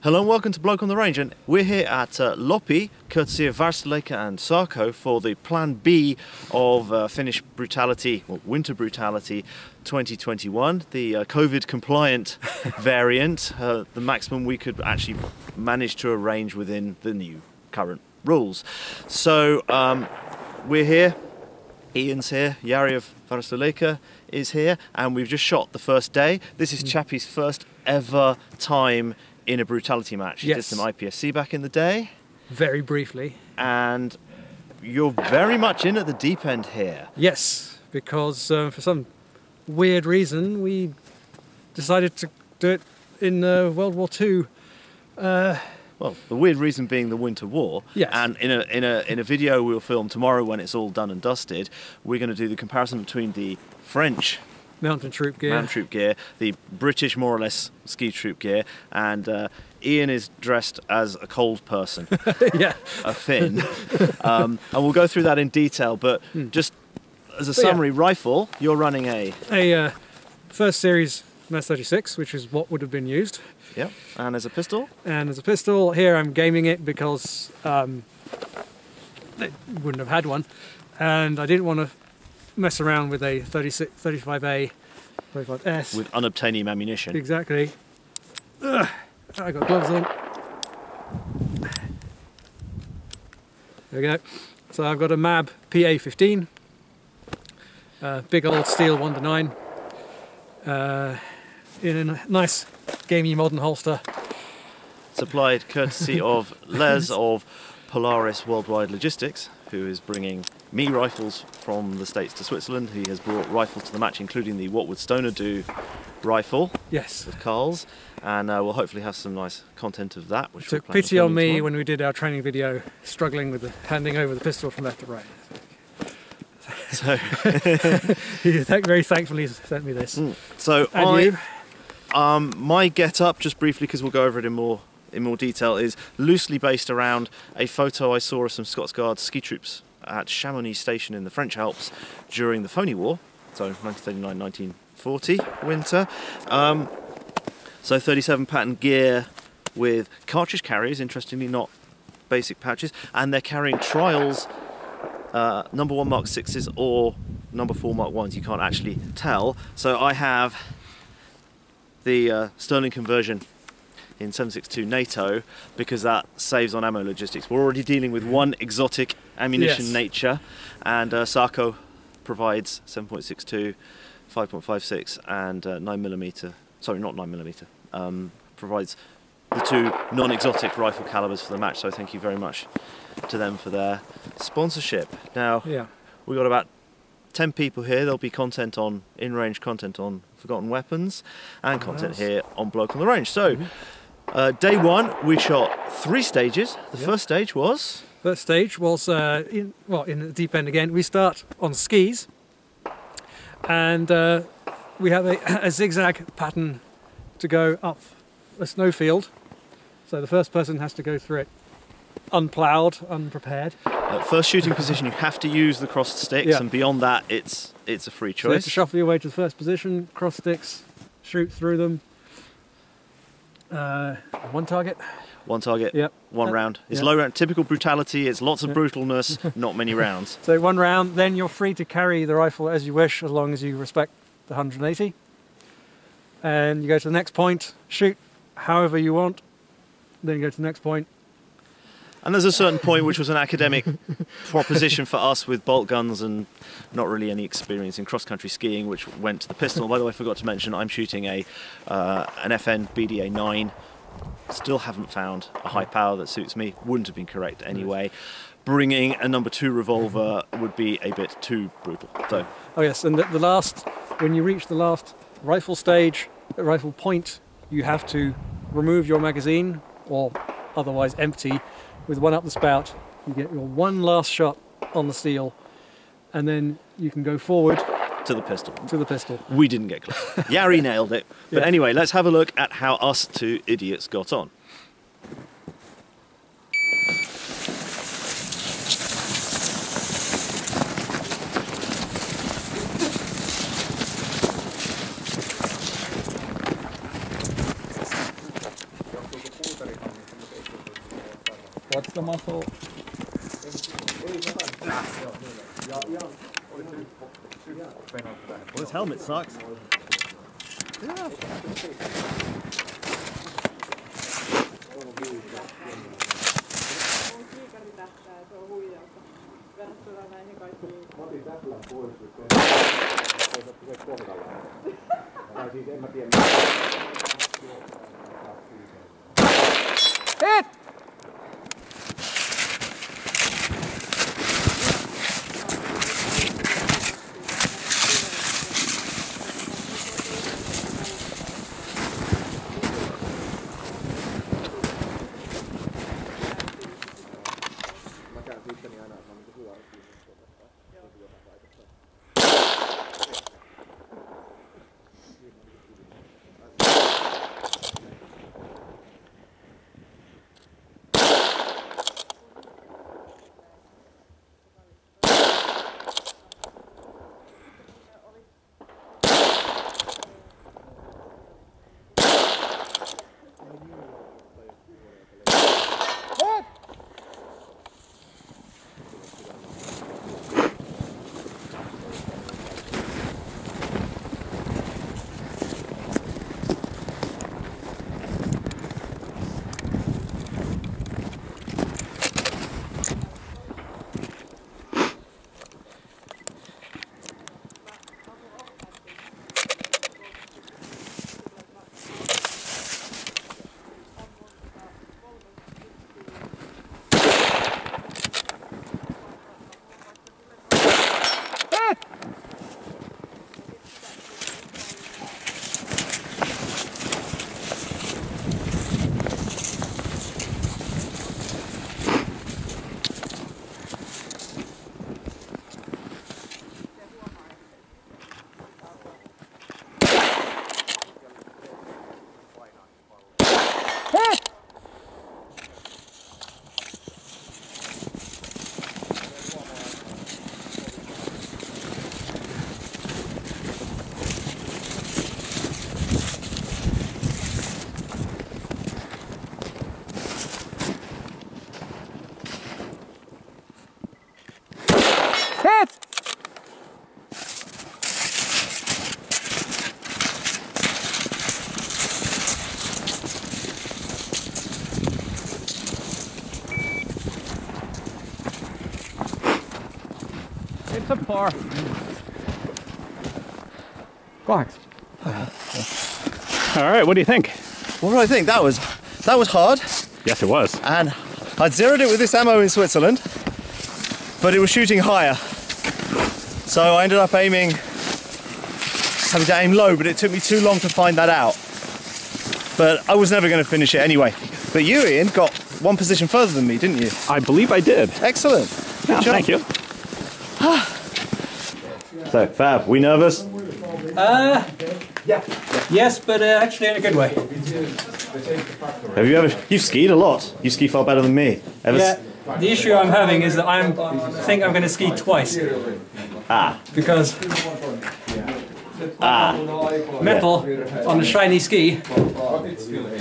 Hello and welcome to Bloke on the Range, and we're here at Loppi, courtesy of Varsaleka and Sarko, for the Plan B of Finnish Brutality, or Winter Brutality 2021, the COVID-compliant variant, the maximum we could actually manage to arrange within the new current rules. So we're here, Ian's here, Jari of Varsaleka is here, and we've just shot the first day. This is Chappie's first ever time in a brutality match. He did some IPSC back in the day. Very briefly. And you're very much in at the deep end here. Yes, because for some weird reason we decided to do it in World War II. Well, the weird reason being the Winter War. Yes. And in a video we'll film tomorrow when it's all done and dusted, we're going to do the comparison between the French mountain troop gear, the British more or less ski troop gear, and Ian is dressed as a cold person, yeah, a Finn, and we'll go through that in detail. But just as a summary, rifle, you're running a first series Mass 36, which is what would have been used. Yep. And as a pistol. And as a pistol, here I'm gaming it because they wouldn't have had one, and I didn't want to mess around with a 35A, 35S. With unobtainium ammunition. Exactly. Ugh, I got gloves on. There we go. So I've got a MAB PA-15, big old steel 1-9, in a nice gamey modern holster. Supplied courtesy of Les of Polaris Worldwide Logistics, who is bringing me rifles from the States to Switzerland. He has brought rifles to the match, including the What Would Stoner Do rifle. Yes. With Carl's, and we'll hopefully have some nice content of that. Which took pity on me when we did our training video, struggling with handing over the pistol from left to right. So he very thankfully sent me this. So and my get-up, just briefly, because we'll go over it in more detail, is loosely based around a photo I saw of some Scots Guards ski troops at Chamonix Station in the French Alps during the Phoney War, so 1939-1940 winter. So 37 pattern gear with cartridge carriers, interestingly not basic patches, and they're carrying trials, number 1 Mark 6s or number 4 Mark 1s, you can't actually tell. So I have the Sterling conversion in 7.62 NATO, because that saves on ammo logistics. We're already dealing with one exotic ammunition nature, and Sarko provides 7.62, 5.56 and 9mm, sorry, not 9mm, provides the two non-exotic rifle calibers for the match, so thank you very much to them for their sponsorship. Now, we've got about 10 people here. There'll be content on in-range, content on Forgotten Weapons, and content here on Bloke on the Range. So, day one, we shot 3 stages. The first stage was? First stage was in the deep end again. We start on skis, and we have a zigzag pattern to go up a snowfield. So the first person has to go through it unploughed, unprepared. First shooting position, you have to use the crossed sticks, and beyond that, it's a free choice. So you have to shuffle your way to the first position, cross sticks, shoot through them. One target. One target, one round. It's low round, typical brutality, it's lots of brutalness, not many rounds. So 1 round, then you're free to carry the rifle as you wish, as long as you respect the 180. And you go to the next point, shoot however you want, then you go to the next point. And there's a certain point which was an academic proposition for us with bolt guns and not really any experience in cross-country skiing, which went to the pistol. By the way, I forgot to mention I'm shooting an FN BDA-9. Still haven't found a high power that suits me. Wouldn't have been correct anyway. Bringing a number 2 revolver would be a bit too brutal. So. Oh yes, and the last, when you reach the last rifle stage, rifle point, you have to remove your magazine, or otherwise empty, with one up the spout. You get your one last shot on the steel, and then you can go forward to the pistol. To the pistol. We didn't get close. Jari nailed it. But anyway, let's have a look at how us 2 idiots got on. sama tuo. Well, this helmet sucks. Hit! It's a par. 8. All right, what do you think? What do I think? That was hard, Yes, it was. and I'd zeroed it with this ammo in Switzerland, but it was shooting higher. So I ended up having to aim low, but it took me too long to find that out. But I was never going to finish it anyway. But you, Ian, got one position further than me, didn't you? I believe I did. Excellent. Good job. Thank you. So, Fab, we nervous? Yes, but actually in a good way. You've skied a lot. You ski far better than me. Yeah. The issue I'm having is that I think I'm going to ski twice. Because metal on a shiny ski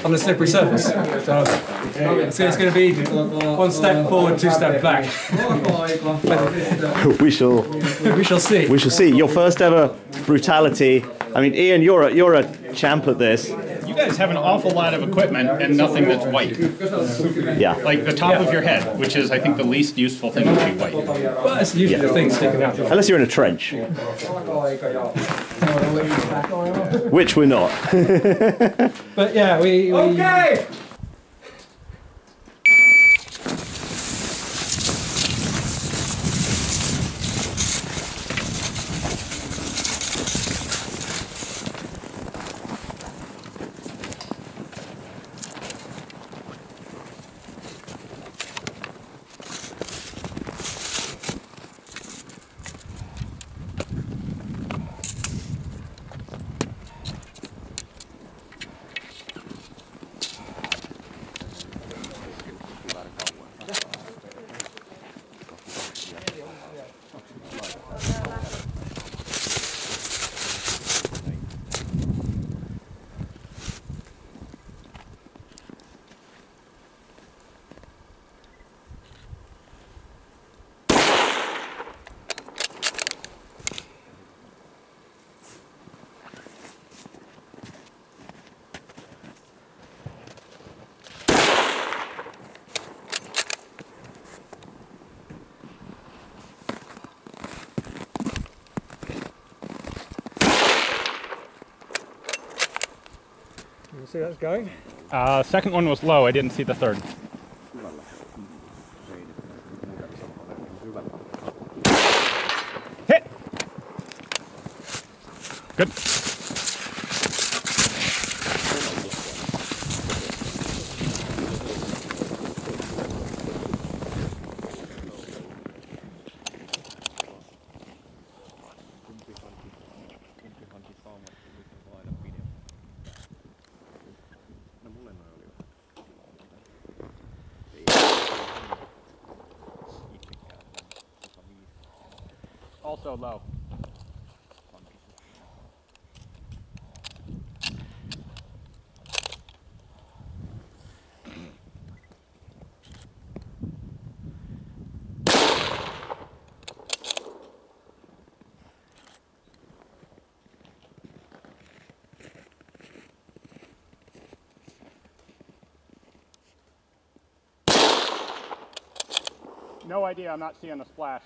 on a slippery surface. So it's going to be 1 step forward, 2 step back. We shall see. We shall see. Your first ever brutality. I mean, Ian, you're a champ at this. You guys have an awful lot of equipment and nothing that's white. Yeah. Like the top of your head, which is, I think, the least useful thing to be white. Well, it's usually the thing sticking out. Unless you're in a trench. Which we're not. But yeah, we okay! You see that's going? Second one was low. I didn't see the third. Hit! Good. Also low. No idea, I'm not seeing a splash.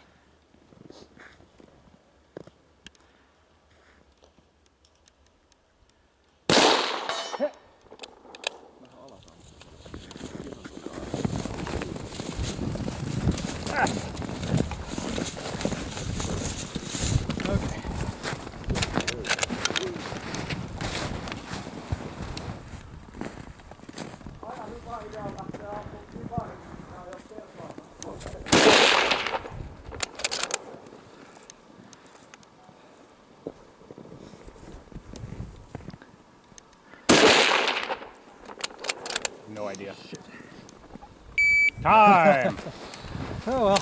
No idea. Shit. Time! Oh well.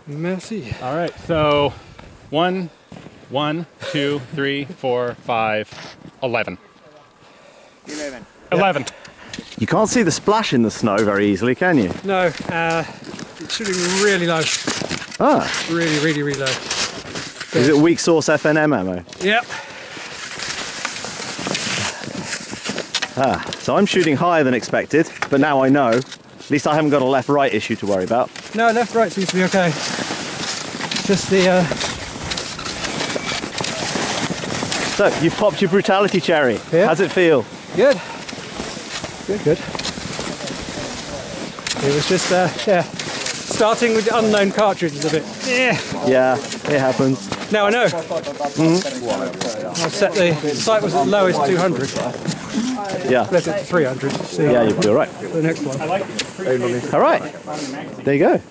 Merci. All right, so 1, 2, 3, 4, 5, 11. 11. 11. You can't see the splash in the snow very easily, can you? No, it's shooting really low. Ah. Really, really, really low. Is it weak source FNM ammo? Yep. Ah, so I'm shooting higher than expected, but now I know. At least I haven't got a left-right issue to worry about. No, left-right seems to be okay. Just the... So, you've popped your brutality cherry. Yeah. How's it feel? Good. Good, good. It was just, yeah, starting with the unknown cartridge is a bit, Yeah, it happens. Now I know. I've set the sight was at lowest 200. Yeah. Left it to 300. See Yeah, you'll be all right. the next one. All right. There you go.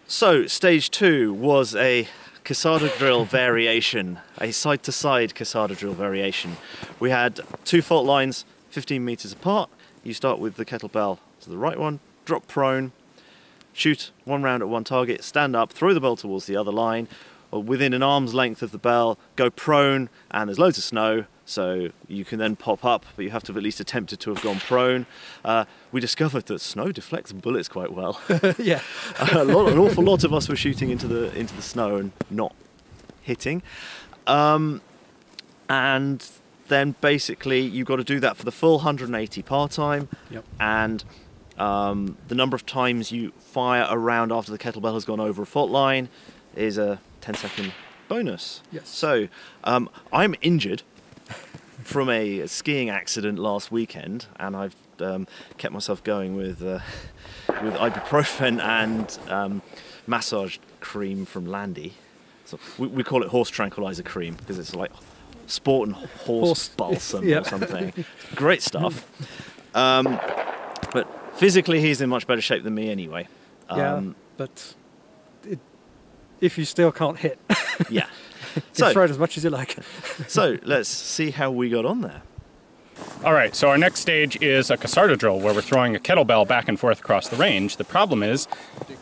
So, stage 2 was a Casada drill variation, a side-to-side Casada drill variation. We had 2 fault lines, 15 meters apart. You start with the kettlebell to the right one, drop prone, shoot 1 round at 1 target, stand up, throw the bell towards the other line, or within an arm's length of the bell, go prone, and there's loads of snow, so you can then pop up, but you have to have at least attempted to have gone prone. We discovered that snow deflects bullets quite well. Yeah. An awful lot of us were shooting into the snow and not hitting. And then basically you've got to do that for the full 180 par time. Yep. And the number of times you fire a round after the kettlebell has gone over a fault line is a 10-second bonus. Yes. So I'm injured from a skiing accident last weekend, and I've kept myself going with ibuprofen and massage cream from Landy. So we call it horse tranquilizer cream because it's like sport and horse balsam or something. Great stuff. But physically he's in much better shape than me anyway. But if you still can't hit, Yeah. you throw it as much as you like. So let's see how we got on there. All right, so our next stage is a Casada drill where we're throwing a kettlebell back and forth across the range. The problem is,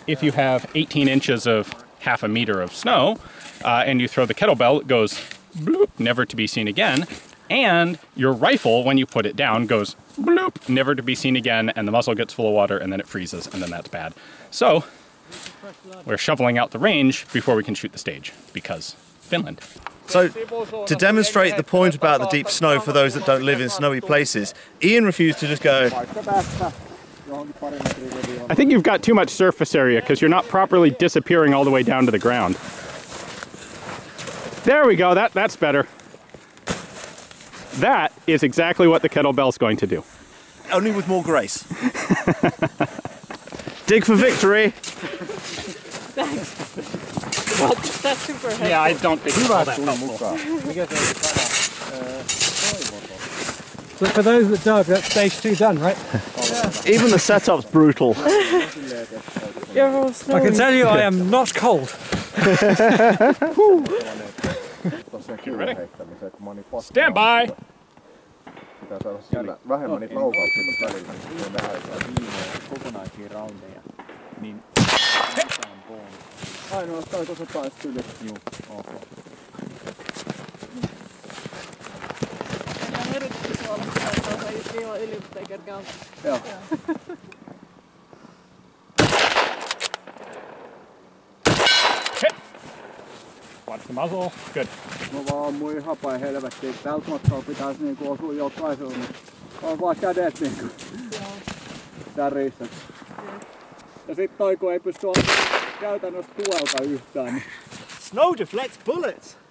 if you have 18 inches of half a meter of snow, and you throw the kettlebell, it goes bloop, never to be seen again. And your rifle, when you put it down, goes bloop, never to be seen again, and the muzzle gets full of water, and then it freezes, and then that's bad. So, we're shoveling out the range before we can shoot the stage, because Finland. So, to demonstrate the point about the deep snow for those that don't live in snowy places, Ian refused to just go, I think you've got too much surface area, because you're not properly disappearing all the way down to the ground. There we go, that's better. That is exactly what the kettlebell's going to do. Only with more grace. Dig for victory. Well, that's super helpful. Yeah, I don't think it's all that helpful. So for those that dug, that's stage 2 done, right? Even the setup's brutal. You're all snowing. I can tell you I am not cold. You ready? Stand by! Vähemmän niitä laukauksia tuossa välillä. Ne vähän aikaa kokonaisia roundeja. Niin ainoastaan tuossa taas yli. Juu, ok. Mennään yrityksessä että just ilman ylipäätään kerkaa. Joo. Watch the muzzle. Good. Mä vaan ammuin ihan päin helvettiin. Tältä matkaa pitäisi niinku osua jokaisella. On vaan kädet niinku tärissä. Ja sit toi kun ei pysty käytännössä tuelta yhtään. Niin Snow deflects bullets. –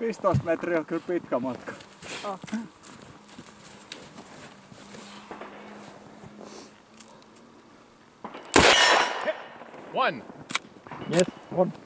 15 metriä on kyllä pitkä matka. Oh. One. Yes, 1.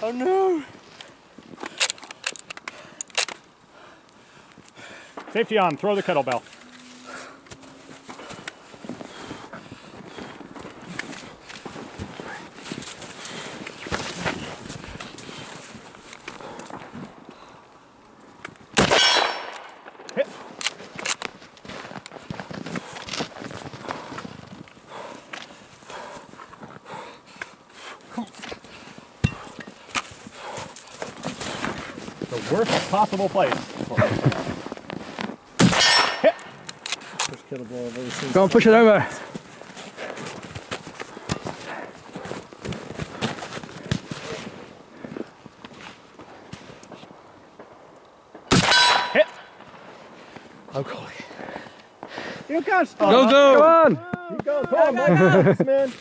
Oh no! Safety on, throw the kettlebell. Hit. The worst possible place. Hit. Go and push it over. Hit. Oh god. You can stop! Go! Come on! Keep going, come on, man.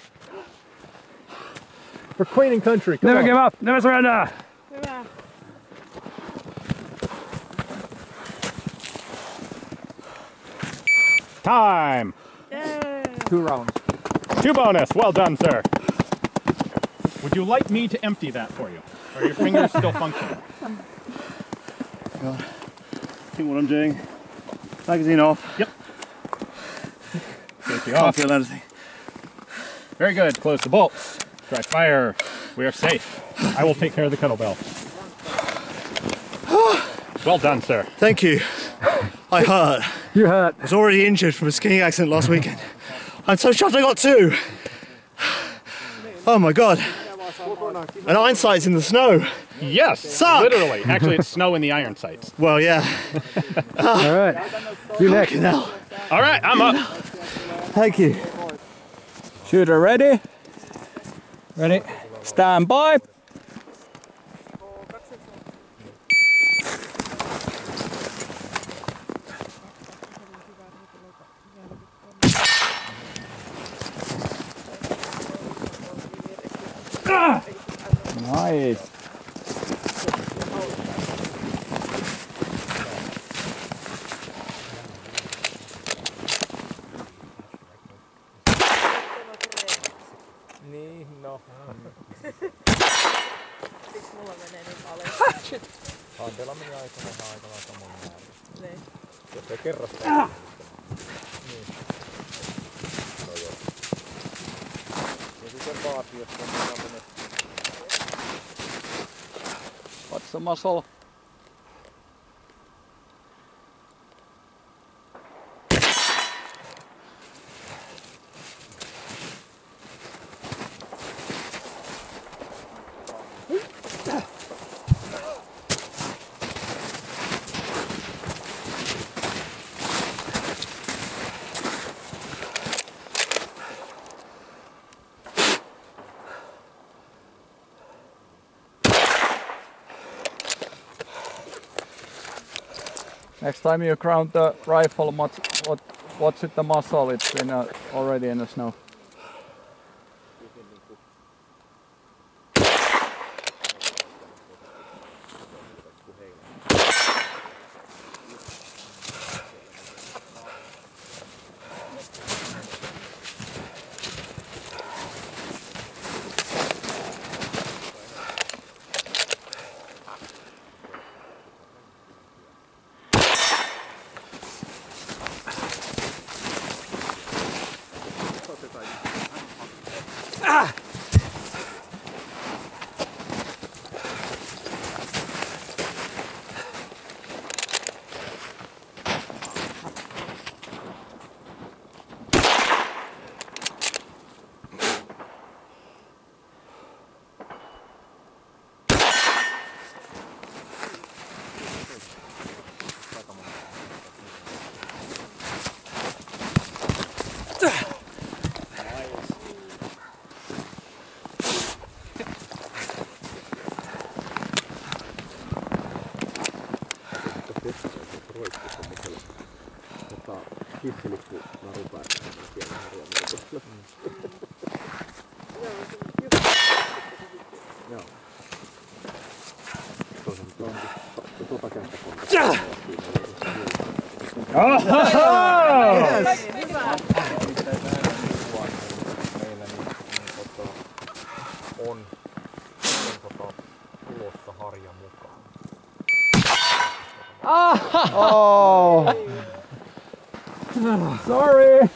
For Queen and Country, come Never on. give up, never surrender! Hyvä. Time. Yay. 2 rounds. 2 bonus. Well done, sir. Would you like me to empty that for you? Or are your fingers still functioning? See what I'm doing. Magazine off. Yep. Safety Can't off. feel anything. Very good. Close the bolts. Dry fire. We are safe. I will take care of the kettlebell. Well done, sir. Thank you. I hurt. You hurt. I was already injured from a skiing accident last weekend. I'm so shocked I got 2. Oh my god. And Einsight's in the snow. Yes. Suck. Literally. Actually, it's snow in the iron sights. Well, yeah. Alright. You next. Now. All right, I'm up. Thank you. Shooter ready? Ready? Stand by. Nice. Siksi mulla menee niin paljon. Handella meni aika samoin määrin. Niin. Jos ei kerran sitä. Niin. No joo. Ja sitten vaati, jos on tämmönen. What's the muscle? Next time you ground the rifle, what's it the muzzle? It's already in the snow. Kissilippu narupäässä. Joo. Tuota kenttäkontaktia. On tulossa harja mukaan. Oh! Sorry!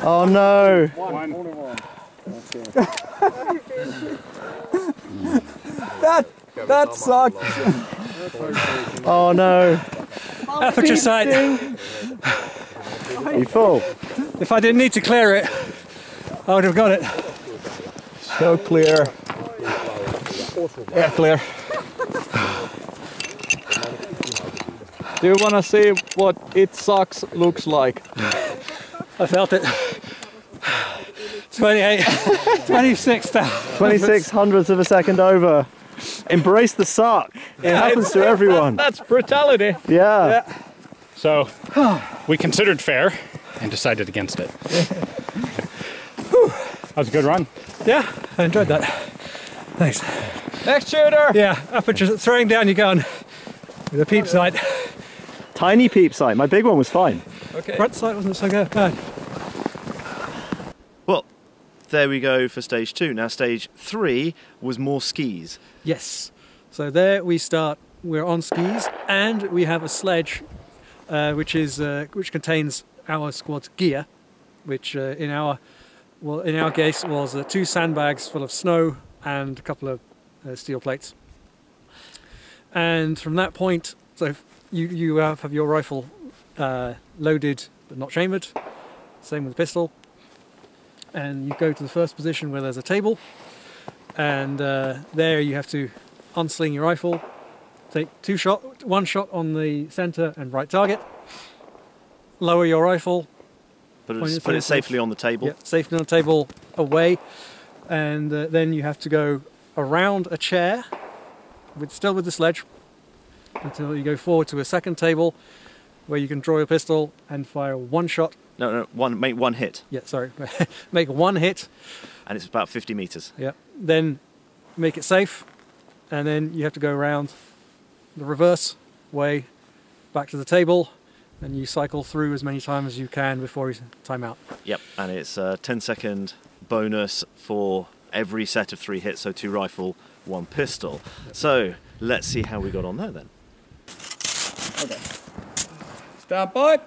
Oh no! Only one. That sucked! Oh no! Aperture sight. You full? If I didn't need to clear it, I would have got it. So clear. Yeah, clear. Do you wanna see what it sucks looks like? I felt it. 28, 26 down. 26 hundredths of a second over. Embrace the suck. It happens to everyone. That's brutality. Yeah. So we considered fair and decided against it. That was a good run. Yeah, I enjoyed that. Thanks. Next shooter! Yeah, aperture, throwing down your gun with a peep sight. Tiny peep sight. My big one was fine. Okay. Front sight wasn't so good. Bad. Well, there we go for stage 2. Now stage 3 was more skis. Yes. So there we start. We're on skis, and we have a sledge, which contains our squad's gear, which in our case was 2 sandbags full of snow and a couple of steel plates. And from that point, so you have your rifle loaded but not chambered. Same with the pistol. And you go to the first position where there's a table, and there you have to unsling your rifle, take one shot on the center and right target, lower your rifle, Put it safely on the table. yeah, safely on the table away, and then you have to go around a chair, still with the sledge, until you go forward to a second table where you can draw your pistol and fire one shot. Make one hit. Yeah, sorry. Make one hit. And it's about 50 meters. Yeah. Then make it safe, and then you have to go around the reverse way back to the table, and you cycle through as many times as you can before you time out. Yep, and it's a 10-second bonus for every set of 3 hits, so 2 rifle, one pistol. So let's see how we got on there then. Okay. Stand by.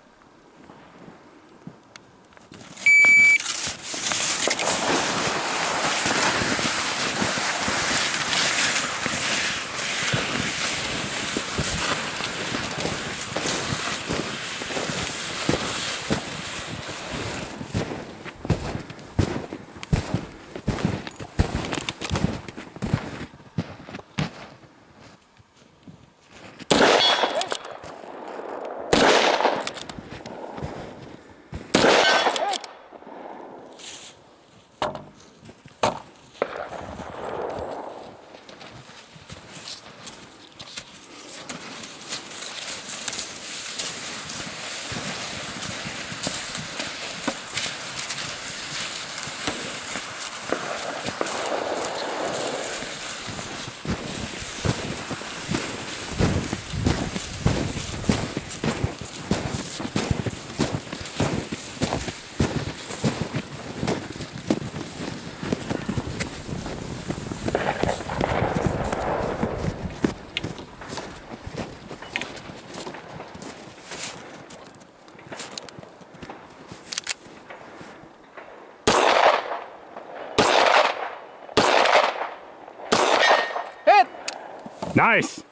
Nice!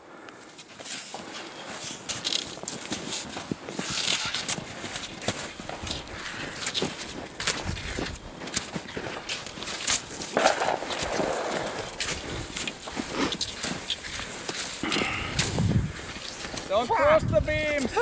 Don't cross the beams!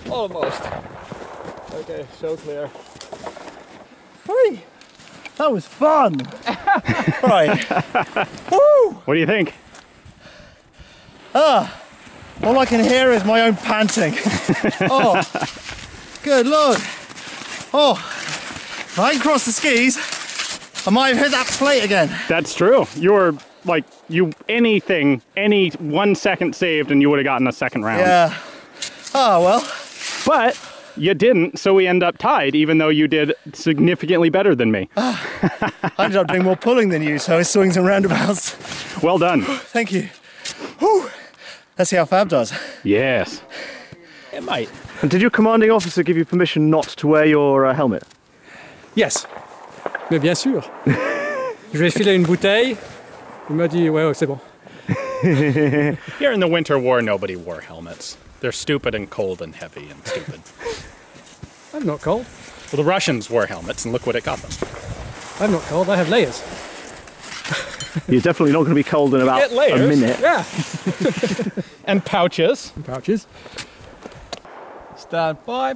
Almost. Okay, so clear. Hey, that was fun. Right. Woo! What do you think? All I can hear is my own panting. Oh, good Lord. Oh, if I can cross the skis, I might have hit that plate again. That's true. You were like, any 1 second saved and you would have gotten a second round. Yeah. Oh, well. But you didn't, so we end up tied, even though you did significantly better than me. I ended up doing more pulling than you, so it's swings and roundabouts. Well done. Thank you. Whew. Let's see how Fab does. Yes. Yeah, mate. And did your commanding officer give you permission not to wear your helmet? Yes. Mais bien sûr. Je lui ai filé une bouteille. Il m'a dit, ouais, c'est bon. Here in the Winter War, nobody wore helmets. They're stupid and cold and heavy and stupid. I'm not cold. Well, the Russians wore helmets, and look what it got them. I'm not cold, I have layers. You're definitely not going to be cold in about a minute. Yeah. And pouches. And pouches. Stand by.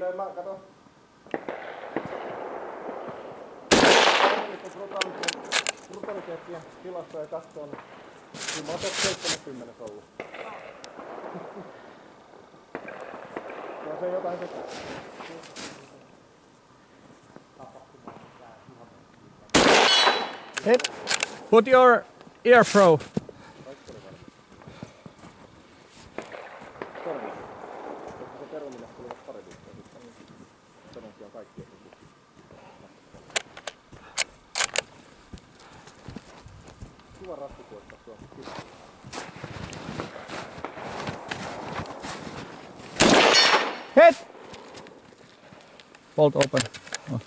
Siinä mä kato. Brutaliteettien tilastoja katsoa, niin kyllä mä oon top 70 ollut. No se jotain tekee. Hit. Put your ear pro. Hit. Bolt open. Oh.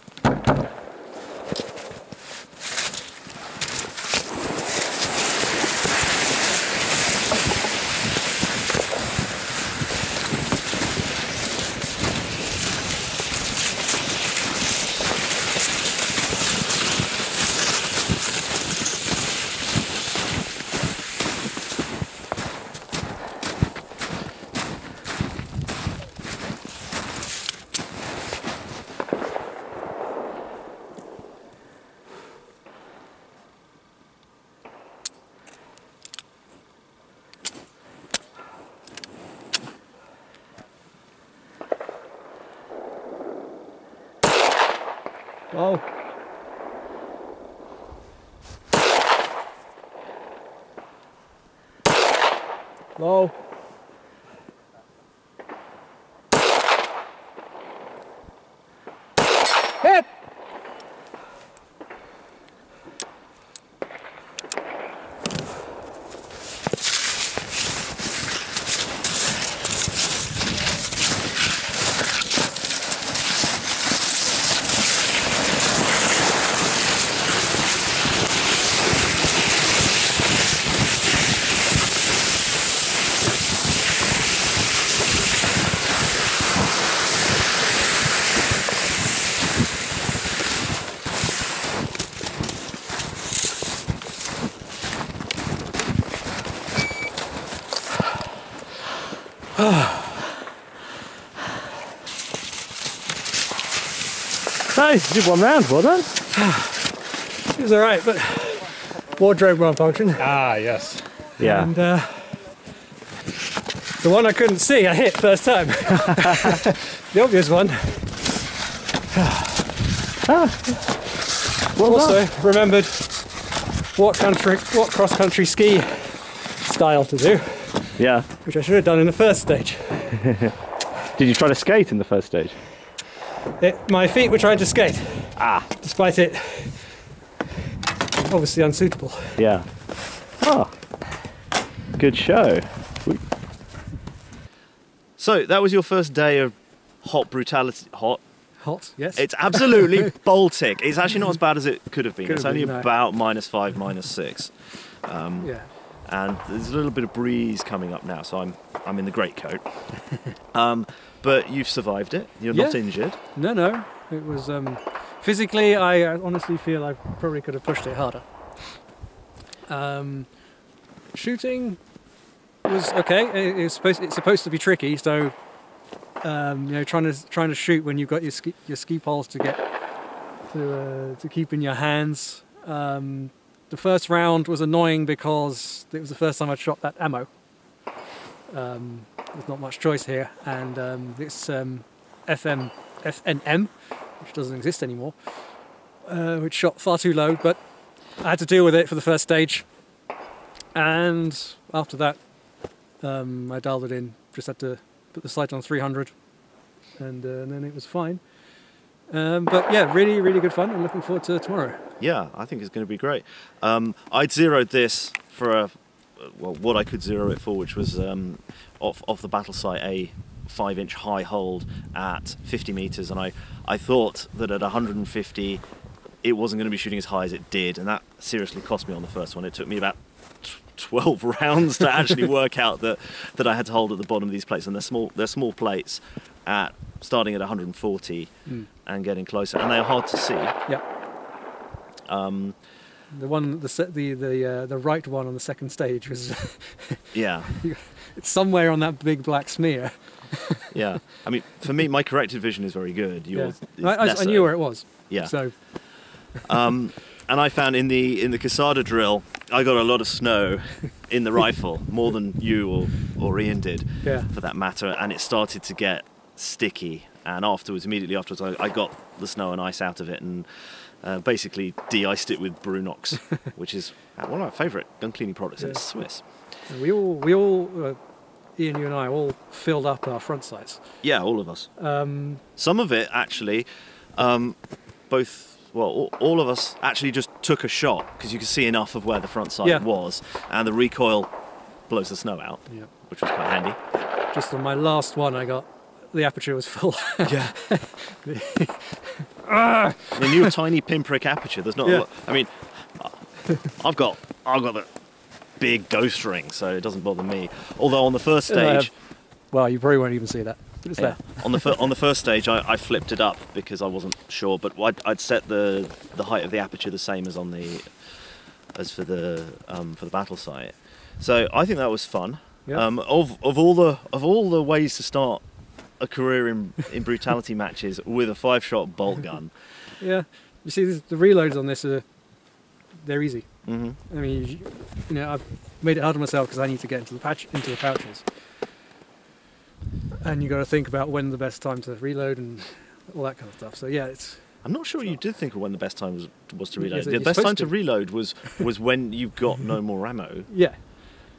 Oh. Low. Hit. Hey, you did one round, well done. It was alright, but wardrobe malfunction. Ah, yes. Yeah. And the one I couldn't see, I hit first time. The obvious one. Well Also done. remembered what cross-country ski style to do, Yeah. which I should have done in the first stage. Did you try to skate in the first stage? My feet were trying to skate, despite it obviously unsuitable. Yeah. Oh. Good show. So that was your first day of hot brutality. Hot? Hot, yes. It's absolutely Baltic. It's actually not as bad as it could have been. Could It's have only been, no. about -5, -6. Yeah. And there's a little bit of breeze coming up now, so I'm in the greatcoat. But you've survived it. You're not Yeah. injured. No. It was physically. I honestly feel I probably could have pushed it harder. Shooting was okay. It's supposed to be tricky, so you know, trying to shoot when you've got your ski poles to get to keep in your hands. The first round was annoying because it was the first time I'd shot that ammo. There's not much choice here, and it's FNM, which doesn't exist anymore, which shot far too low, but I had to deal with it for the first stage, and after that I dialed it in, just had to put the sight on 300, and then it was fine. But yeah, really good fun. I'm looking forward to tomorrow. Yeah, I think it's going to be great. I'd zeroed this for what I could zero it for, which was off the battle site, a 5-inch high hold at 50 meters, and I thought that at 150 it wasn't going to be shooting as high as it did, and that seriously cost me on the first one. It took me about 12 rounds to actually work out that I had to hold at the bottom of these plates, and they're small plates at starting at 140 and getting closer, and they're hard to see. Yeah. The one, the right one on the second stage was Yeah. it's somewhere on that big black smear. Yeah. I mean, for me, my corrected vision is very good. Yours is I less knew so. where it was. Yeah. So And I found in the Casada drill, I got a lot of snow in the rifle, more than you or Ian did, Yeah. for that matter. And it started to get sticky. And immediately afterwards, I got the snow and ice out of it and basically de-iced it with Brunox, which is one of my favourite gun cleaning products, and it's Swiss. we all Ian, you and I all filled up our front sights. Yeah, all of us. Some of it actually, all of us actually just took a shot because you could see enough of where the front sight was, and the recoil blows the snow out, which was quite handy. Just on my last one, the aperture was full. Yeah. The new tiny pinprick aperture. There's not. Yeah. A lot, I mean, I've got the big ghost ring, so it doesn't bother me. Although on the first stage, well, you probably won't even see that. But it's there. on the first stage, I flipped it up because I wasn't sure, but I'd set the height of the aperture the same as for the battle sight. So I think that was fun. Yeah. Of all the ways to start a career in brutality matches with a 5-shot bolt gun. Yeah. You see, the reloads on this they're easy. Mm-hmm. I mean, I've made it hard on myself because I need to get into the pouches. And you got to think about when the best time to reload and all that kind of stuff. So yeah, I'm not sure you did think of when the best time was to reload. Yes, The you're best time supposed to to. reload was when you've got no more ammo, yeah.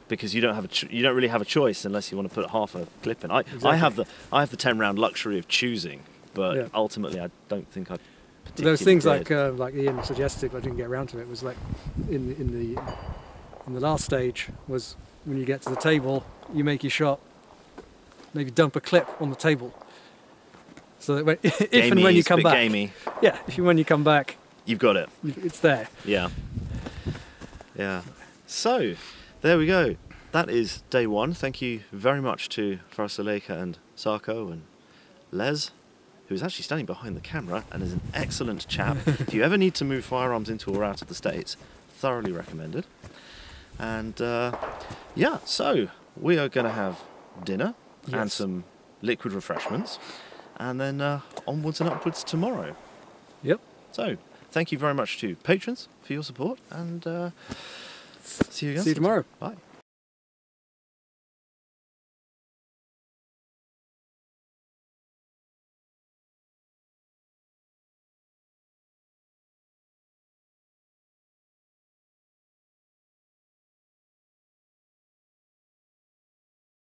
because you don't really have a choice unless you want to put half a clip in. I have the 10-round luxury of choosing, but ultimately I don't think I particularly Those things did. like Ian suggested, but I didn't get around to it. Was like in the last stage was when you get to the table, you make your shot, maybe dump a clip on the table, so that if and when you come back, gamey. when you come back, You've got it. it's there. Yeah. Yeah. So, there we go. That is day one. Thank you very much to Farasaleka and Sarko and Les, who's actually standing behind the camera and is an excellent chap. If you ever need to move firearms into or out of the States, thoroughly recommended. And so we are going to have dinner and some liquid refreshments, and then onwards and upwards tomorrow. Yep. So, thank you very much to patrons for your support, and see you again. See you tomorrow. Bye.